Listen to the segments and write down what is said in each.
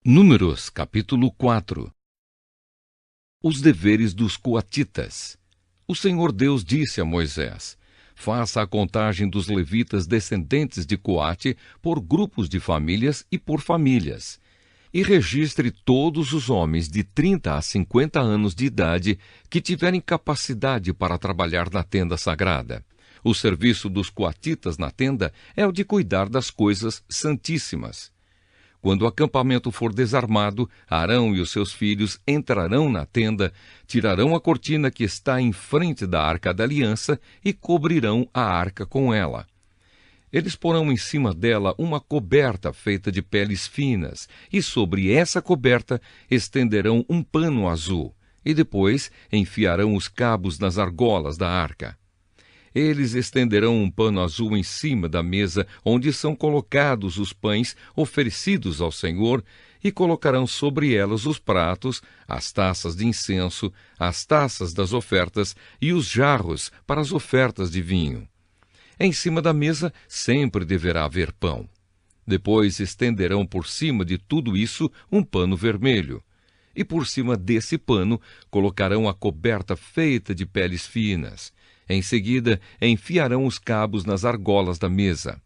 Números, capítulo 4. Os deveres dos coatitas. O Senhor Deus disse a Moisés: faça a contagem dos levitas descendentes de Coate por grupos de famílias e por famílias, e registre todos os homens de 30 a 50 anos de idade que tiverem capacidade para trabalhar na tenda sagrada. O serviço dos coatitas na tenda é o de cuidar das coisas santíssimas. Quando o acampamento for desarmado, Arão e os seus filhos entrarão na tenda, tirarão a cortina que está em frente da Arca da Aliança e cobrirão a arca com ela. Eles porão em cima dela uma coberta feita de peles finas, e sobre essa coberta estenderão um pano azul, e depois enfiarão os cabos nas argolas da arca. Eles estenderão um pano azul em cima da mesa onde são colocados os pães oferecidos ao Senhor e colocarão sobre elas os pratos, as taças de incenso, as taças das ofertas e os jarros para as ofertas de vinho. Em cima da mesa sempre deverá haver pão. Depois estenderão por cima de tudo isso um pano vermelho. E por cima desse pano colocarão a coberta feita de peles finas. Em seguida, enfiarão os cabos nas argolas da mesa.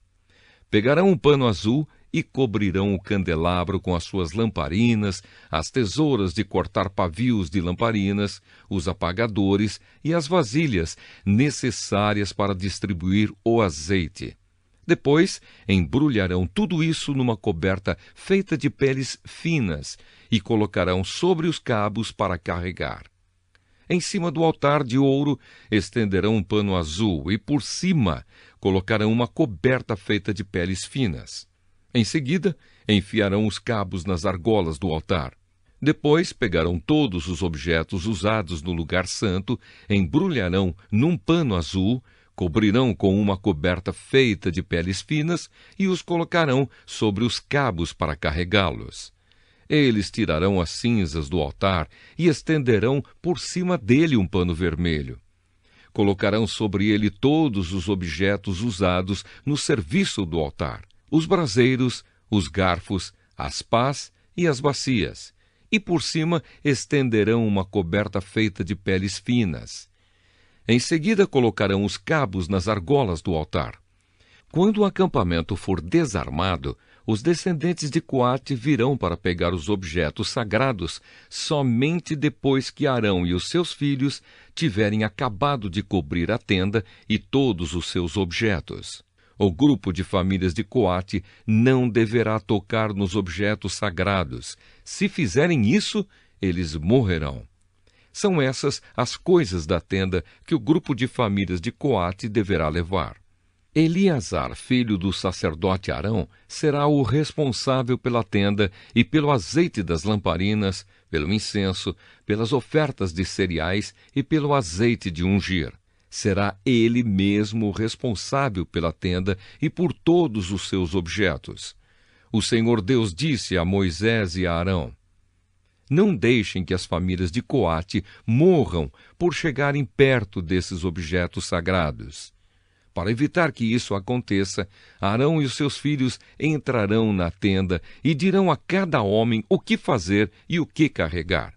Pegarão um pano azul e cobrirão o candelabro com as suas lamparinas, as tesouras de cortar pavios de lamparinas, os apagadores e as vasilhas necessárias para distribuir o azeite. Depois, embrulharão tudo isso numa coberta feita de peles finas e colocarão sobre os cabos para carregar. Em cima do altar de ouro estenderão um pano azul e, por cima, colocarão uma coberta feita de peles finas. Em seguida, enfiarão os cabos nas argolas do altar. Depois, pegarão todos os objetos usados no lugar santo, embrulharão num pano azul, cobrirão com uma coberta feita de peles finas e os colocarão sobre os cabos para carregá-los. Eles tirarão as cinzas do altar e estenderão por cima dele um pano vermelho. Colocarão sobre ele todos os objetos usados no serviço do altar: os braseiros, os garfos, as pás e as bacias. E por cima estenderão uma coberta feita de peles finas. Em seguida colocarão os cabos nas argolas do altar. Quando o acampamento for desarmado, os descendentes de Coate virão para pegar os objetos sagrados somente depois que Arão e os seus filhos tiverem acabado de cobrir a tenda e todos os seus objetos. O grupo de famílias de Coate não deverá tocar nos objetos sagrados. Se fizerem isso, eles morrerão. São essas as coisas da tenda que o grupo de famílias de Coate deverá levar. Eleazar, filho do sacerdote Arão, será o responsável pela tenda e pelo azeite das lamparinas, pelo incenso, pelas ofertas de cereais e pelo azeite de ungir. Será ele mesmo o responsável pela tenda e por todos os seus objetos. O Senhor Deus disse a Moisés e a Arão: não deixem que as famílias de Coate morram por chegarem perto desses objetos sagrados. Para evitar que isso aconteça, Arão e os seus filhos entrarão na tenda e dirão a cada homem o que fazer e o que carregar.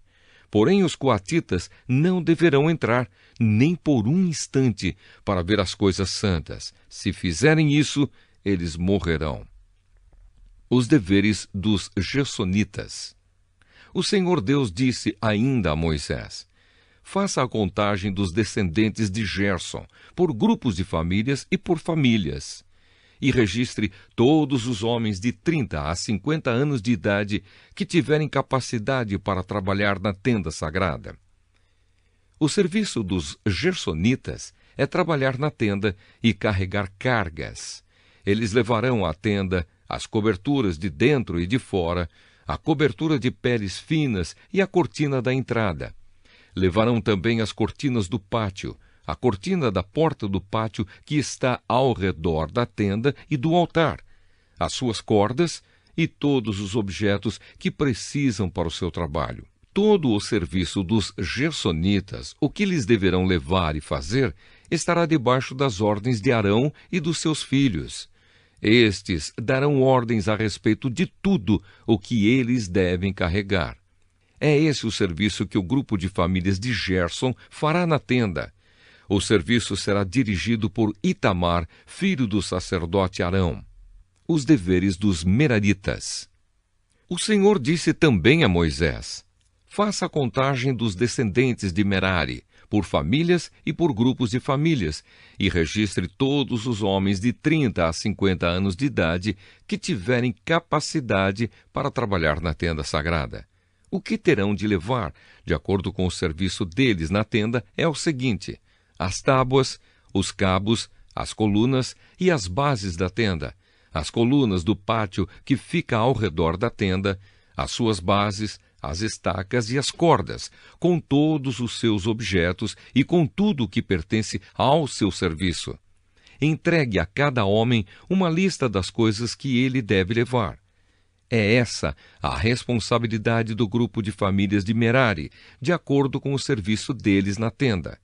Porém, os coatitas não deverão entrar, nem por um instante, para ver as coisas santas. Se fizerem isso, eles morrerão. Os deveres dos gersonitas. O Senhor Deus disse ainda a Moisés: faça a contagem dos descendentes de Gerson, por grupos de famílias e por famílias, e registre todos os homens de 30 a 50 anos de idade que tiverem capacidade para trabalhar na tenda sagrada. O serviço dos gersonitas é trabalhar na tenda e carregar cargas. Eles levarão à tenda as coberturas de dentro e de fora, a cobertura de peles finas e a cortina da entrada. Levarão também as cortinas do pátio, a cortina da porta do pátio que está ao redor da tenda e do altar, as suas cordas e todos os objetos que precisam para o seu trabalho. Todo o serviço dos gersonitas, o que eles deverão levar e fazer, estará debaixo das ordens de Arão e dos seus filhos. Estes darão ordens a respeito de tudo o que eles devem carregar. É esse o serviço que o grupo de famílias de Gerson fará na tenda. O serviço será dirigido por Itamar, filho do sacerdote Arão. Os deveres dos Meraritas. O Senhor disse também a Moisés: faça a contagem dos descendentes de Merari, por famílias e por grupos de famílias, e registre todos os homens de 30 a 50 anos de idade que tiverem capacidade para trabalhar na tenda sagrada. O que terão de levar, de acordo com o serviço deles na tenda, é o seguinte: as tábuas, os cabos, as colunas e as bases da tenda, as colunas do pátio que fica ao redor da tenda, as suas bases, as estacas e as cordas, com todos os seus objetos e com tudo o que pertence ao seu serviço. Entregue a cada homem uma lista das coisas que ele deve levar. É essa a responsabilidade do grupo de famílias de Merari, de acordo com o serviço deles na tenda.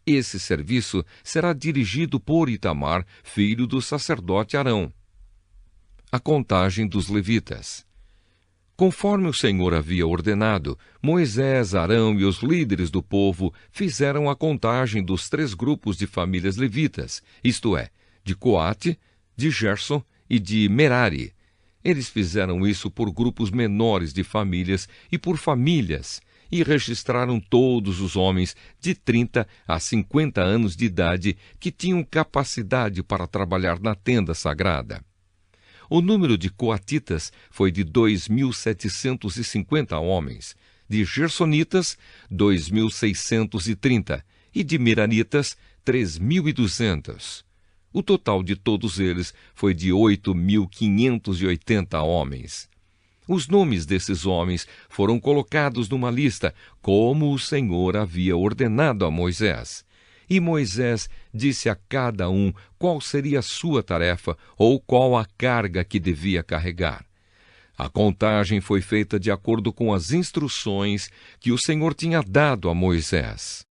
Esse serviço será dirigido por Itamar, filho do sacerdote Arão. A contagem dos levitas. Conforme o Senhor havia ordenado, Moisés, Arão e os líderes do povo fizeram a contagem dos 3 grupos de famílias levitas, isto é, de Coate, de Gerson e de Merari. Eles fizeram isso por grupos menores de famílias e por famílias, e registraram todos os homens de 30 a 50 anos de idade que tinham capacidade para trabalhar na tenda sagrada. O número de coatitas foi de 2.750 homens, de gersonitas, 2.630, e de meraritas, 3.200. O total de todos eles foi de 8.580 homens. Os nomes desses homens foram colocados numa lista, como o Senhor havia ordenado a Moisés. E Moisés disse a cada um qual seria a sua tarefa ou qual a carga que devia carregar. A contagem foi feita de acordo com as instruções que o Senhor tinha dado a Moisés.